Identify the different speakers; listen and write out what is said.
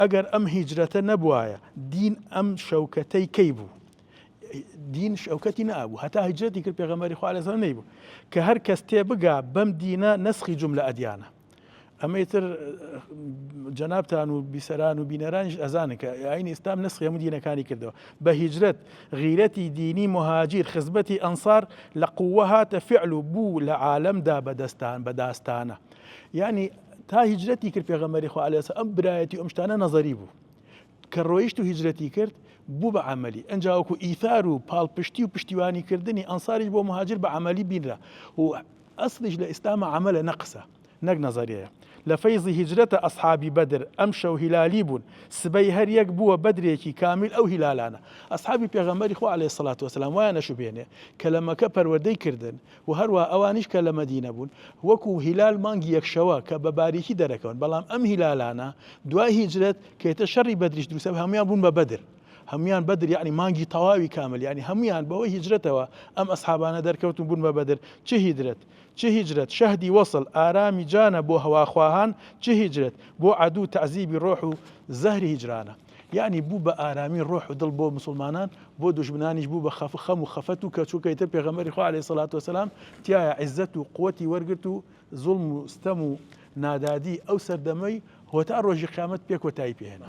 Speaker 1: ئەگەر ئەم هیجرەتە نەبوایە دین ئەم شەوکەتەی کەی بوو دین شەوکەتی نەبوو هەتا هیجرەتی کرد پێغەمبەری خوا عەلەیهی سەلام نەیبوو کە هەر کەس تێبگا بەم دینە نەسخی جوملە ئەدیانە ئەمەی تر جەنابتان و بیسەران و بینەرانیش ئەزانن کە ئاینی ئیسلام نەسخی هەموو دینەکانی کردەوە بە هیجرەت غیرەتی دینی مهاجر خزمەتی ئەنسار لە قووە هاتە فعل و بوو لە عالەمدا بەداستانە یعنی تا هیجرەتی کرد پێغەمبەری خوا عەلەیهی سەلام ئەم برایەتی ئەم شتانە نەزەری بوو کە ڕۆیشت و هیجرەتی کرد بوو بە عەمەلی ئەنجا وەکو ئیثار و پاڵپشتی و پشتیوانیکردنی ئەنساریش بۆ مهاجر بە عەمەلی بینرا و ئەسڵیش لە ئیسلامە عەمەلە نەقسە نەک نەزەریەیە لە فەیزی هیجرەتە ئەسحابی بەدر ئەم شەو هیلالی بوون سبەی هەر یەک بووە بەدرێکی کامل ئەو هیلالانە ئەسحابی پێغەمبەری خوا عەلەیهی سەڵات وەسەلام وایە نەشوبێنێ کە لە مەکە پەروەردەی کردن و هەروە ئەوانیش کە لە مەدینە بوون وەکو هیلال مانگی یەکشەوە کە بە باریکی دەرەکەون بەڵام ئەم هیلالانە دوای هیجرەت کەیتە شەڕی بەدریش دروستە هەمویان بوون بە بەدر هەمویان بەدر یعنی مانگی تەواوی کامل یعنی هەمویان بەوەی هیجرەتەوە ئەم ئەسحابانە دەرکەوتون بوون بە بەدر چه هیجرەت شەهدی وەصل ئارامی جانە بۆ هەواخواهان چه هیجرەت بۆ عەدوو تەعزیبی ڕۆح و زەهری هیجرانە یعنی بوو بە ئارامی ڕۆح و دڵ بۆ مسلمانان بۆ دوژمنانیش بوو بە خەم و خەفەت و کەچووکەیتر پێغەمبەری خوا عەلەیهی سەڵات وەسەلام تایە عیزەت و قووەتی وەرگرت و زوڵم و ستەم و نادادی ئەو سەردەمەی هۆتا ڕۆژی قیامەت پێکۆتایی پێهێنا